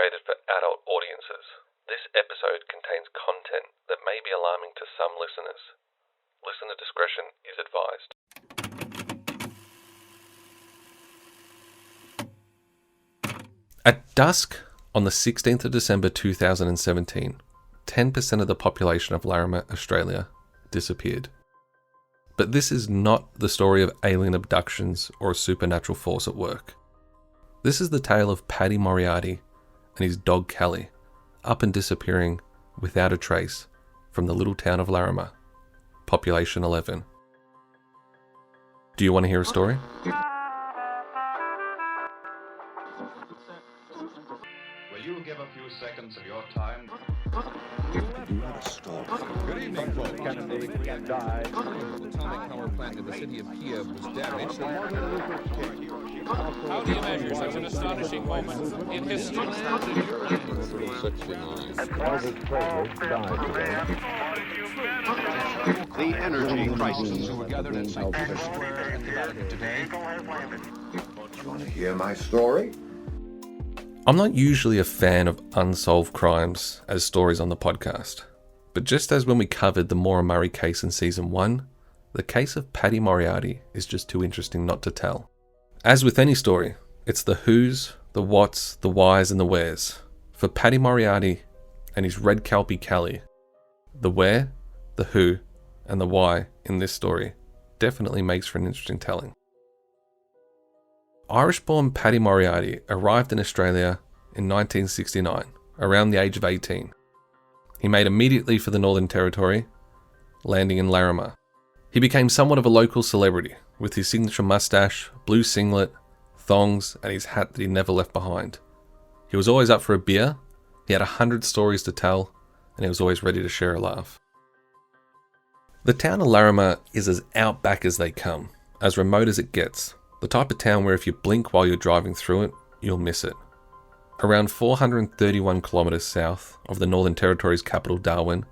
rated for adult audiences. This episode contains content that may be alarming to some listeners. Listener discretion is advised. At dusk on the 16th of December 2017, 10% of the population of Larrimah, Australia, disappeared. But this is not the story of alien abductions or a supernatural force at work. This is the tale of Paddy Moriarty and his dog Kellie, up and disappearing without a trace from the little town of Larrimah, population 11. Do you want to hear a story? Will you give a few seconds of your time? Good evening, folks. Kennedy died. The atomic power plant in the city of Kiev was damaged. How do you measure such an astonishing moment in history? The energy crisis who were gathered at St. Peter's Square in the Vatican today. You want to hear my story? I'm not usually a fan of unsolved crimes as stories on the podcast, but just as when we covered the Maura Murray case in season 1, the case of Paddy Moriarty is just too interesting not to tell. As with any story, it's the who's, the what's, the why's and the where's. For Paddy Moriarty and his red kelpie Kellie, the where, the who and the why in this story definitely makes for an interesting telling. Irish-born Paddy Moriarty arrived in Australia in 1969, around the age of 18. He made immediately for the Northern Territory, landing in Larrimah. He became somewhat of a local celebrity, with his signature moustache, blue singlet, thongs, and his hat that he never left behind. He was always up for a beer, he had 100 stories to tell, and he was always ready to share a laugh. The town of Larrimah is as outback as they come, as remote as it gets. The type of town where if you blink while you're driving through it, you'll miss it. Around 431 kilometres south of the Northern Territory's capital Darwin,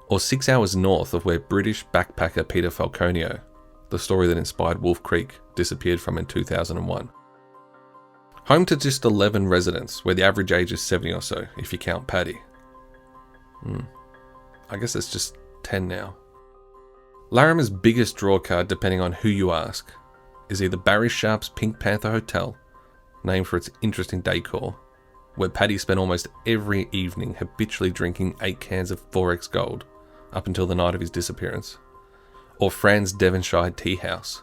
or 6 hours north of where British backpacker Peter Falconio, the story that inspired Wolf Creek, disappeared from in 2001. Home to just 11 residents, where the average age is 70 or so, if you count Paddy. I guess it's just 10 now. Larimah's biggest draw card, depending on who you ask, is either Barry Sharp's Pink Panther Hotel, named for its interesting decor, where Paddy spent almost every evening habitually drinking 8 cans of 4X Gold up until the night of his disappearance, or Fran's Devonshire Tea House,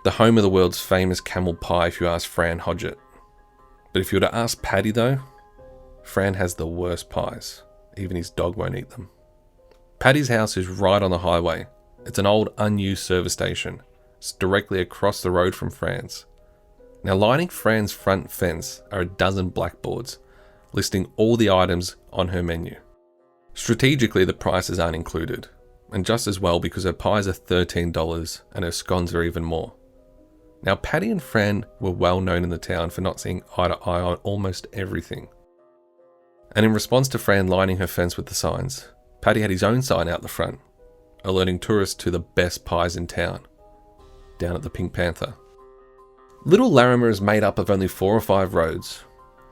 the home of the world's famous camel pie if you ask Fran Hodgett. But if you were to ask Paddy though, Fran has the worst pies, even his dog won't eat them. Paddy's house is right on the highway. It's an old unused service station. It's directly across the road from Fran's. Now, lining Fran's front fence are a dozen blackboards listing all the items on her menu. Strategically, the prices aren't included, and just as well because her pies are $13 and her scones are even more. Now, Paddy and Fran were well known in the town for not seeing eye to eye on almost everything. And in response to Fran lining her fence with the signs, Paddy had his own sign out the front, alerting tourists to the best pies in town, down at the Pink Panther. Little Larimer is made up of only 4 or 5 roads,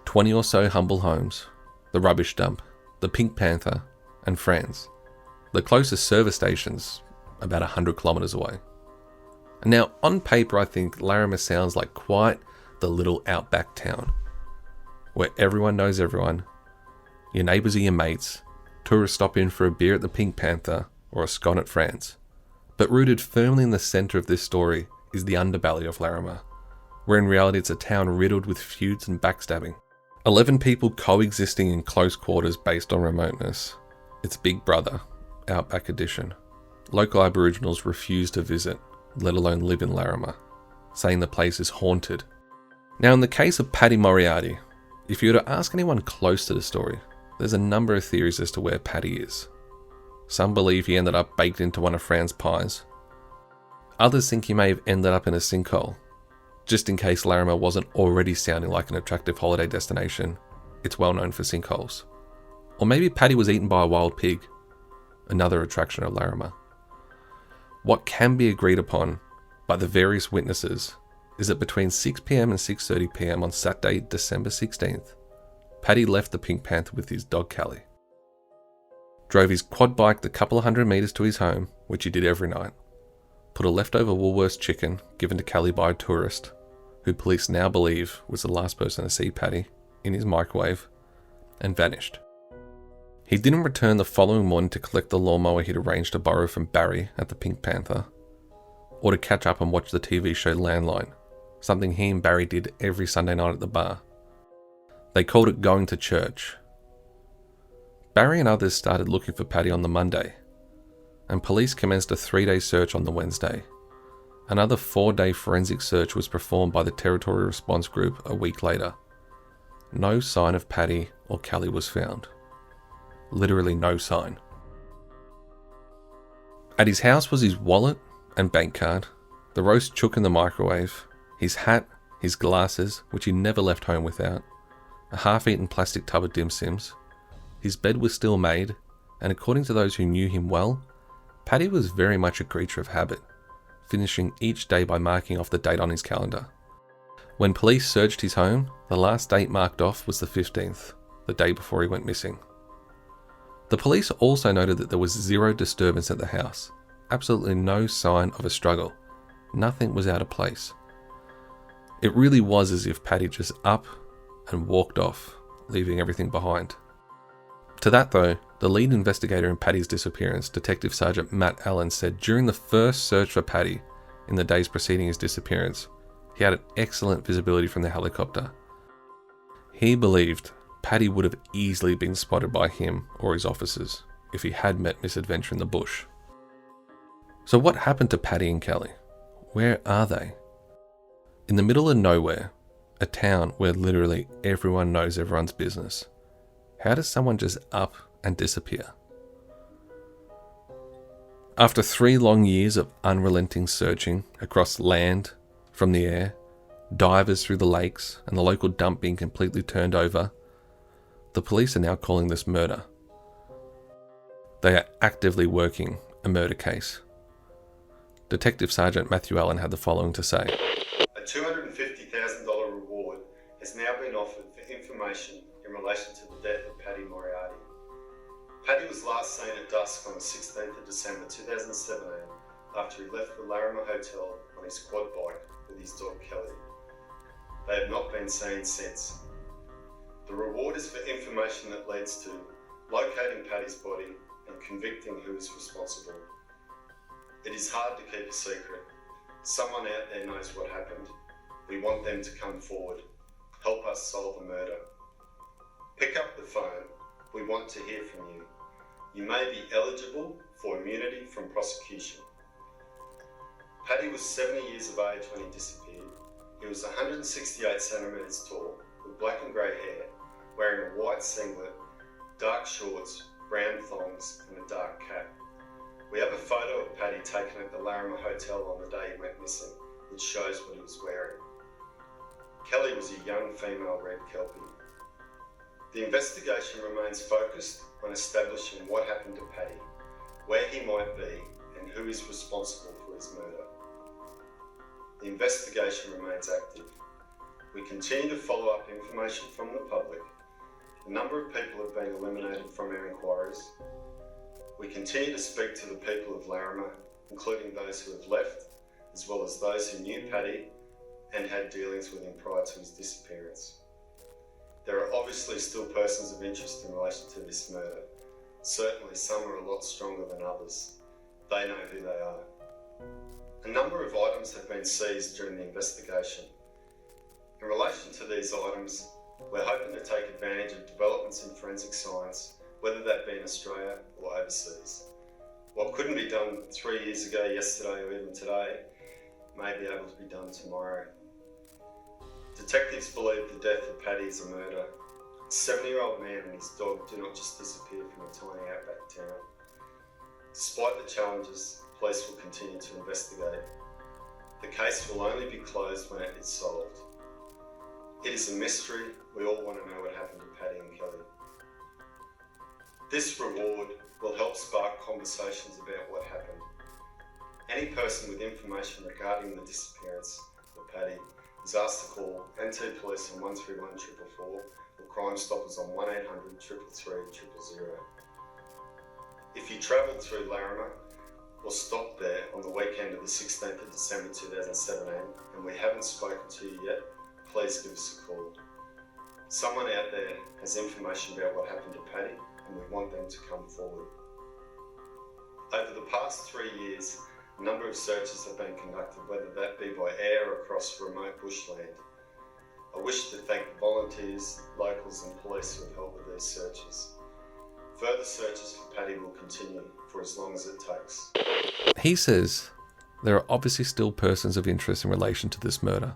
20 or so humble homes, the rubbish dump, the Pink Panther, and Fran's. The closest service station's about 100 kilometres away. And now, on paper, I think Larimer sounds like quite the little outback town, where everyone knows everyone, your neighbours are your mates, tourists stop in for a beer at the Pink Panther or a scone at Fran's. But rooted firmly in the centre of this story is the underbelly of Larrimah, where in reality it's a town riddled with feuds and backstabbing. 11 people coexisting in close quarters based on remoteness. It's Big Brother, Outback Edition. Local Aboriginals refuse to visit, let alone live in Larrimah, saying the place is haunted. Now, in the case of Paddy Moriarty, if you were to ask anyone close to the story, there's a number of theories as to where Paddy is. Some believe he ended up baked into one of Fran's pies. Others think he may have ended up in a sinkhole. Just in case Larrimah wasn't already sounding like an attractive holiday destination, it's well known for sinkholes. Or maybe Paddy was eaten by a wild pig, another attraction of Larrimah. What can be agreed upon by the various witnesses is that between 6 p.m. and 6:30 p.m. on Saturday, December 16th, Paddy left the Pink Panther with his dog Kellie. Drove his quad bike the couple of 100 metres to his home, which he did every night. Put a leftover Woolworths chicken given to Kellie by a tourist, who police now believe was the last person to see Paddy, in his microwave, and vanished. He didn't return the following morning to collect the lawnmower he'd arranged to borrow from Barry at the Pink Panther, or to catch up and watch the TV show Landline, something he and Barry did every Sunday night at the bar. They called it going to church. Barry and others started looking for Paddy on the Monday, and police commenced a 3-day search on the Wednesday. Another 4-day forensic search was performed by the Territory Response Group a week later. No sign of Paddy or Kellie was found. Literally no sign. At his house was his wallet and bank card, the roast chook in the microwave, his hat, his glasses, which he never left home without, a half-eaten plastic tub of dim sims. His bed was still made, and according to those who knew him well, Paddy was very much a creature of habit, finishing each day by marking off the date on his calendar. When police searched his home, the last date marked off was the 15th, the day before he went missing. The police also noted that there was zero disturbance at the house, absolutely no sign of a struggle. Nothing was out of place. It really was as if Paddy just up and walked off, leaving everything behind. To that though, the lead investigator in Paddy's disappearance, Detective Sergeant Matt Allen, said during the first search for Paddy in the days preceding his disappearance, he had an excellent visibility from the helicopter. He believed Paddy would have easily been spotted by him or his officers if he had met misadventure in the bush. So what happened to Paddy and Kellie? Where are they? In the middle of nowhere, a town where literally everyone knows everyone's business. How does someone just up and disappear? After 3 long years of unrelenting searching across land, from the air, divers through the lakes, and the local dump being completely turned over, the police are now calling this murder. They are actively working a murder case. Detective Sergeant Matthew Allen had the following to say. A $250,000 reward has now been offered for information in relation to the death of Paddy Moriarty. Paddy was last seen at dusk on the 16th of December 2017 after he left the Larrimah Hotel on his quad bike with his dog Kellie. They have not been seen since. The reward is for information that leads to locating Paddy's body and convicting who is responsible. It is hard to keep a secret. Someone out there knows what happened. We want them to come forward. Help us solve the murder. Pick up the phone. We want to hear from you. You may be eligible for immunity from prosecution. Paddy was 70 years of age when he disappeared. He was 168 centimetres tall, with black and grey hair, wearing a white singlet, dark shorts, brown thongs and a dark cap. We have a photo of Paddy taken at the Larrimah Hotel on the day he went missing, which shows what he was wearing. Kellie was a young female red kelpie. The investigation remains focused on establishing what happened to Paddy, where he might be, and who is responsible for his murder. The investigation remains active. We continue to follow up information from the public. A number of people have been eliminated from our inquiries. We continue to speak to the people of Larrimah, including those who have left, as well as those who knew Paddy and had dealings with him prior to his disappearance. There are obviously still persons of interest in relation to this murder. Certainly some are a lot stronger than others. They know who they are. A number of items have been seized during the investigation. In relation to these items, we're hoping to take advantage of developments in forensic science, whether that be in Australia or overseas. What couldn't be done 3 years ago, yesterday or even today, may be able to be done tomorrow. Detectives believe the death of Paddy is a murder. A 70-year-old man and his dog do not just disappear from a tiny outback town. Despite the challenges, police will continue to investigate. The case will only be closed when it is solved. It is a mystery. We all want to know what happened to Paddy and Kellie. This reward will help spark conversations about what happened. Any person with information regarding the disappearance of Paddy disaster call NT Police on 131 444 or Crime Stoppers on 1800 333 000. If you travelled through Larrimah or stopped there on the weekend of the 16th of December 2017 and we haven't spoken to you yet, please give us a call. Someone out there has information about what happened to Paddy and we want them to come forward. Over the past 3 years, a number of searches have been conducted, whether that be by air or across remote bushland. I wish to thank the volunteers, locals and police who have helped with these searches. Further searches for Paddy will continue for as long as it takes. He says there are obviously still persons of interest in relation to this murder.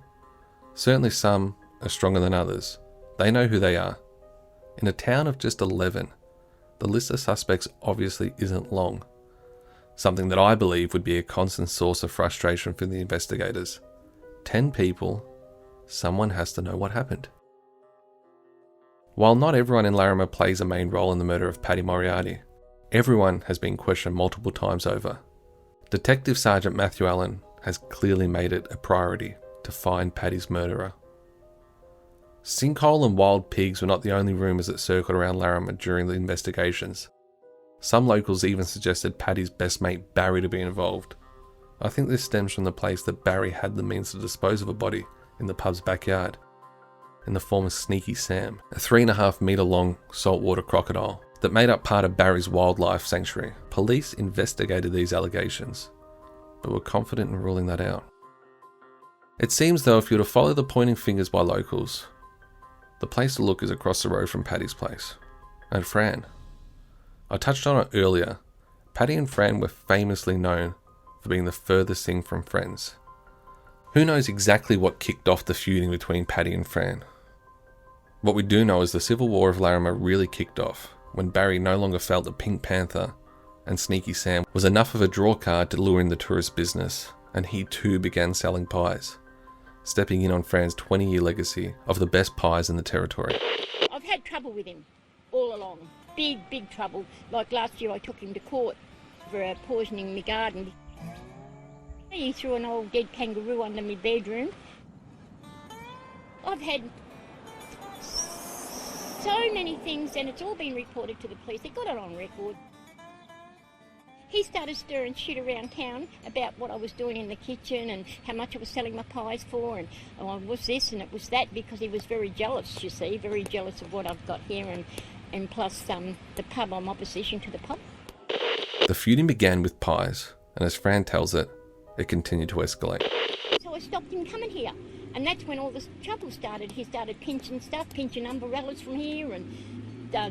Certainly some are stronger than others. They know who they are. In a town of just 11, the list of suspects obviously isn't long. Something that I believe would be a constant source of frustration for the investigators. 10 people, someone has to know what happened. While not everyone in Larrimah plays a main role in the murder of Paddy Moriarty, everyone has been questioned multiple times over. Detective Sergeant Matthew Allen has clearly made it a priority to find Paddy's murderer. Sinkhole and wild pigs were not the only rumours that circled around Larrimah during the investigations. Some locals even suggested Paddy's best mate Barry to be involved. I think this stems from the place that Barry had the means to dispose of a body in the pub's backyard, in the form of Sneaky Sam, a 3.5 metre long saltwater crocodile that made up part of Barry's wildlife sanctuary. Police investigated these allegations, but were confident in ruling that out. It seems though if you were to follow the pointing fingers by locals, the place to look is across the road from Paddy's place, and Fran. I touched on it earlier, Paddy and Fran were famously known for being the furthest thing from friends. Who knows exactly what kicked off the feuding between Paddy and Fran? What we do know is the Civil War of Larrimah really kicked off when Barry no longer felt that Pink Panther and Sneaky Sam was enough of a draw card to lure in the tourist business, and he too began selling pies, stepping in on Fran's 20-year legacy of the best pies in the territory. I've had trouble with him all along. Big trouble. Like last year I took him to court for poisoning my garden. He threw an old dead kangaroo under my bedroom. I've had so many things and it's all been reported to the police. They got it on record. He started stirring shit around town about what I was doing in the kitchen and how much I was selling my pies for, and oh, it was this and it was that, because he was very jealous, you see, very jealous of what I've got here, and plus the pub, I'm opposition to the pub. The feuding began with pies, and as Fran tells it, it continued to escalate. So I stopped him coming here, and that's when all this trouble started. He started pinching umbrellas from here and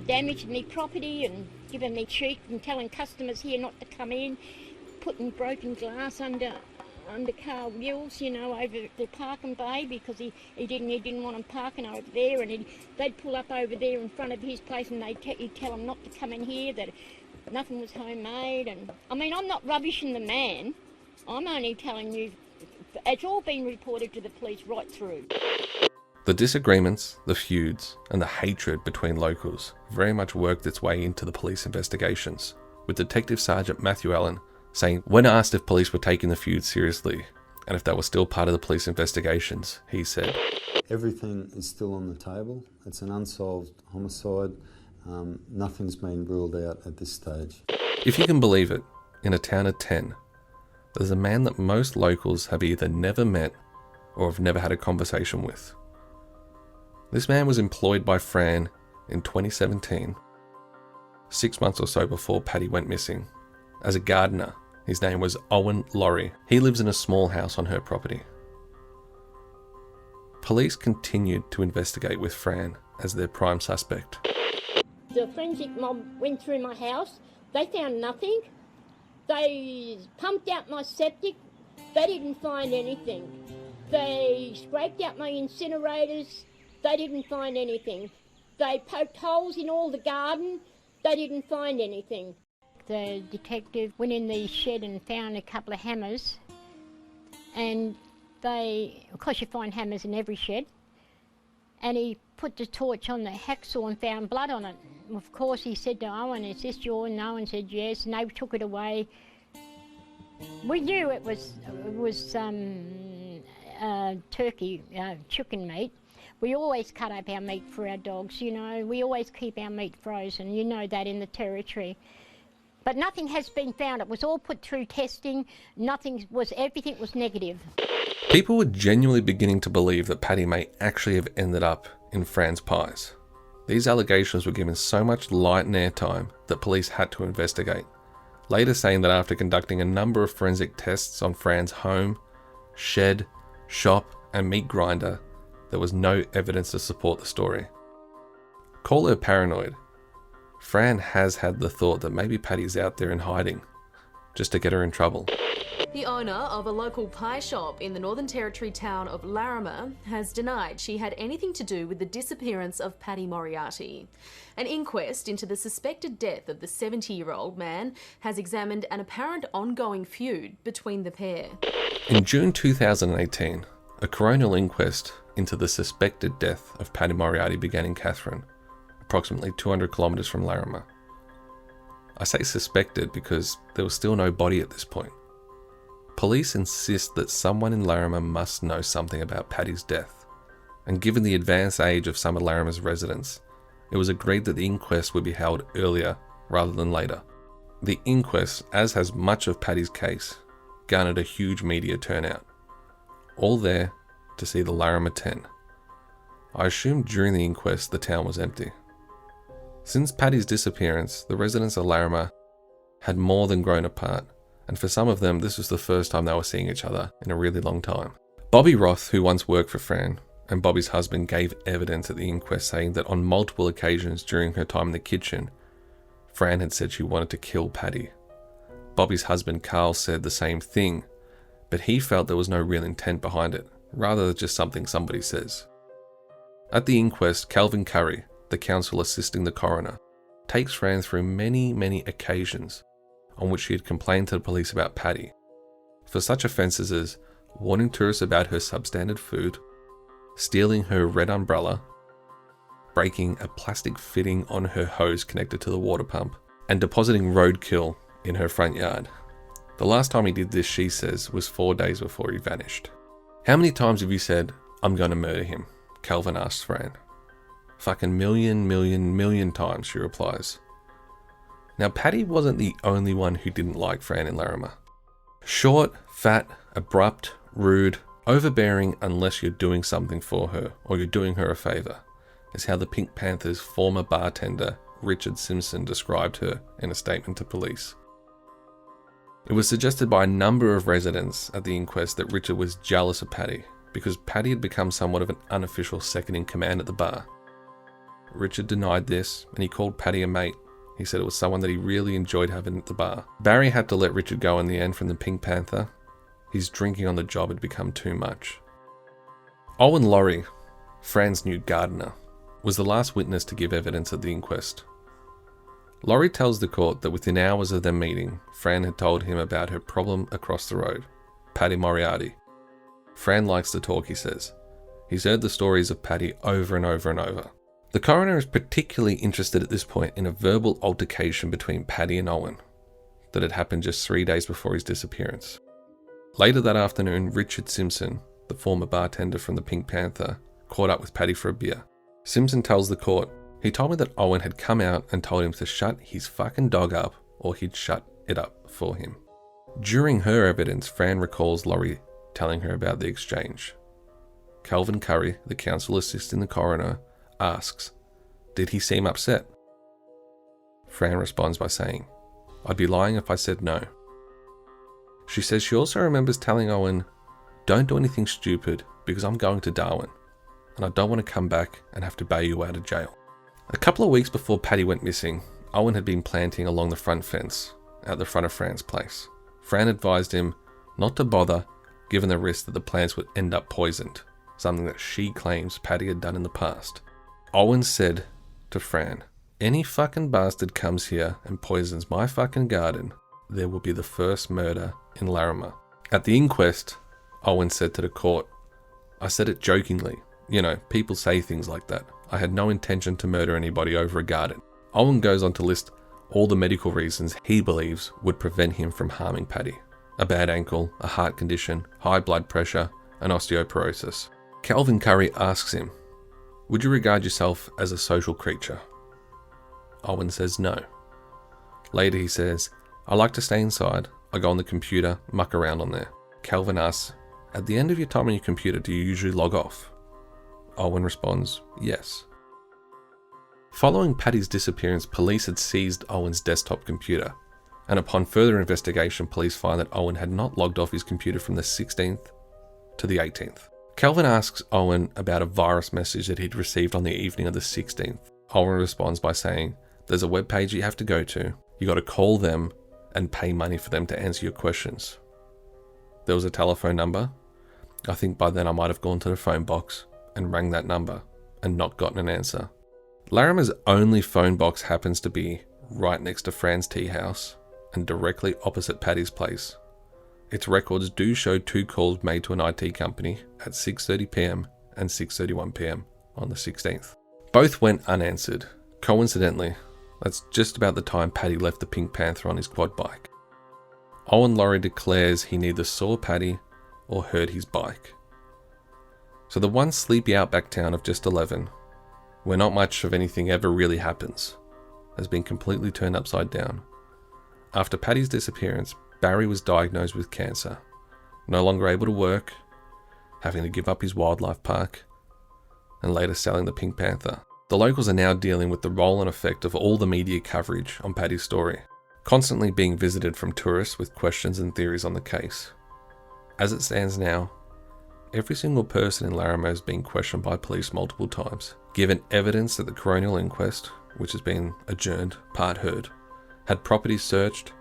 damaging me property and giving me cheek and telling customers here not to come in, putting broken glass under car wheels, you know, over the parking bay, because he didn't want them parking over there, and they'd pull up over there in front of his place and he'd tell them not to come in here, that nothing was homemade. And I mean, I'm not rubbishing the man, I'm only telling you it's all been reported to the police right through. The disagreements, the feuds, and the hatred between locals very much worked its way into the police investigations, with Detective Sergeant Matthew Allen saying when asked if police were taking the feud seriously and if they were still part of the police investigations, he said, "Everything is still on the table. It's an unsolved homicide. Nothing's been ruled out at this stage." If you can believe it, in a town of 10, there's a man that most locals have either never met or have never had a conversation with. This man was employed by Fran in 2017, 6 months or so before Paddy went missing, as a gardener. His name was Owen Laurie. He lives in a small house on her property. Police continued to investigate with Fran as their prime suspect. The forensic mob went through my house. They found nothing. They pumped out my septic. They didn't find anything. They scraped out my incinerators. They didn't find anything. They poked holes in all the garden. They didn't find anything. The detective went in the shed and found a couple of hammers, and of course you find hammers in every shed, and he put the torch on the hacksaw and found blood on it. Of course he said to Owen, "Is this yours?" And Owen said yes, and they took it away. We knew it was turkey, chicken meat. We always cut up our meat for our dogs, you know. We always keep our meat frozen, you know that in the territory. But nothing has been found. It was all put through testing. Everything was negative. People were genuinely beginning to believe that Paddy may actually have ended up in Fran's pies. These allegations were given so much light and airtime that police had to investigate, later saying that after conducting a number of forensic tests on Fran's home, shed, shop and meat grinder, there was no evidence to support the story. Call her paranoid. Fran has had the thought that maybe Paddy's out there in hiding, just to get her in trouble. The owner of a local pie shop in the Northern Territory town of Larrimah has denied she had anything to do with the disappearance of Paddy Moriarty. An inquest into the suspected death of the 70-year-old man has examined an apparent ongoing feud between the pair. In June 2018, a coronal inquest into the suspected death of Paddy Moriarty began in Katherine, approximately 200 kilometres from Larrimah. I say suspected because there was still no body at this point. Police insist that someone in Larrimah must know something about Paddy's death, and given the advanced age of some of Larimah's residents, it was agreed that the inquest would be held earlier rather than later. The inquest, as has much of Paddy's case, garnered a huge media turnout, all there to see the Larrimah 10. I assume during the inquest the town was empty. Since Paddy's disappearance, the residents of Larrimah had more than grown apart, and for some of them this was the first time they were seeing each other in a really long time. Bobby Roth, who once worked for Fran, and Bobby's husband gave evidence at the inquest saying that on multiple occasions during her time in the kitchen, Fran had said she wanted to kill Paddy. Bobby's husband Carl said the same thing, but he felt there was no real intent behind it, rather just something somebody says. At the inquest, Calvin Curry, the counsel assisting the coroner, takes Fran through many occasions on which she had complained to the police about Paddy, for such offences as warning tourists about her substandard food, stealing her red umbrella, breaking a plastic fitting on her hose connected to the water pump, and depositing roadkill in her front yard. The last time he did this, she says, was 4 days before he vanished. "How many times have you said, 'I'm going to murder him'?" Calvin asks Fran. "Fucking million times," she replies. Now, Paddy wasn't the only one who didn't like Fran in Larrimah. Short, fat, abrupt, rude, overbearing unless you're doing something for her or you're doing her a favour, is how the Pink Panthers' former bartender Richard Simpson described her in a statement to police. It was suggested by a number of residents at the inquest that Richard was jealous of Paddy because Paddy had become somewhat of an unofficial second in command at the bar. Richard denied this and he called Paddy a mate. He said it was someone that he really enjoyed having at the bar. Barry had to let Richard go in the end from the Pink Panther. His drinking on the job had become too much. Owen Laurie, Fran's new gardener, was the last witness to give evidence at the inquest. Laurie tells the court that within hours of their meeting, Fran had told him about her problem across the road, Paddy Moriarty. Fran likes to talk, he says. He's heard the stories of Paddy over and over and over. The coroner is particularly interested at this point in a verbal altercation between Paddy and Owen that had happened just 3 days before his disappearance. Later that afternoon, Richard Simpson, the former bartender from the Pink Panther, caught up with Paddy for a beer. Simpson tells the court, "He told me that Owen had come out and told him to shut his fucking dog up or he'd shut it up for him." During her evidence, Fran recalls Laurie telling her about the exchange. Calvin Curry, the counsel assisting the coroner, asks, "Did he seem upset?" Fran responds by saying, "I'd be lying if I said no." She says she also remembers telling Owen, "Don't do anything stupid because I'm going to Darwin and I don't want to come back and have to bail you out of jail." A couple of weeks before Paddy went missing, Owen had been planting along the front fence at the front of Fran's place. Fran advised him not to bother given the risk that the plants would end up poisoned, something that she claims Paddy had done in the past. Owen said to Fran, "Any fucking bastard comes here and poisons my fucking garden, there will be the first murder in Larrimah." At the inquest, Owen said to the court, "I said it jokingly. You know, people say things like that. I had no intention to murder anybody over a garden." Owen goes on to list all the medical reasons he believes would prevent him from harming Paddy. A bad ankle, a heart condition, high blood pressure, and osteoporosis. Calvin Curry asks him, "Would you regard yourself as a social creature?" Owen says no. Later he says, "I like to stay inside. I go on the computer, muck around on there." Calvin asks, "At the end of your time on your computer, do you usually log off?" Owen responds, "Yes." Following Paddy's disappearance, police had seized Owen's desktop computer, and upon further investigation, police find that Owen had not logged off his computer from the 16th to the 18th. Calvin asks Owen about a virus message that he'd received on the evening of the 16th. Owen responds by saying, "There's a webpage you have to go to. You got to call them and pay money for them to answer your questions." There was a telephone number. I think by then I might have gone to the phone box and rang that number and not gotten an answer. Larimer's only phone box happens to be right next to Fran's tea house and directly opposite Paddy's place. Its records do show 2 calls made to an IT company at 6:30 p.m. and 6:31 p.m. on the 16th. Both went unanswered. Coincidentally, that's just about the time Paddy left the Pink Panther on his quad bike. Owen Laurie declares he neither saw Paddy or heard his bike. So the one sleepy outback town of just 11, where not much of anything ever really happens, has been completely turned upside down. After Paddy's disappearance, Barry was diagnosed with cancer, no longer able to work, having to give up his wildlife park, and later selling the Pink Panther. The locals are now dealing with the roll and effect of all the media coverage on Paddy's story, constantly being visited from tourists with questions and theories on the case. As it stands now, every single person in Larrimah is being questioned by police multiple times, given evidence that the coronal inquest, which has been adjourned, part heard, had properties searched,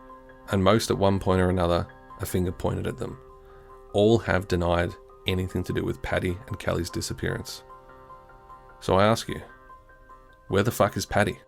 and most at one point or another, a finger pointed at them. All have denied anything to do with Paddy and Kellie's disappearance. So I ask you, where the fuck is Paddy?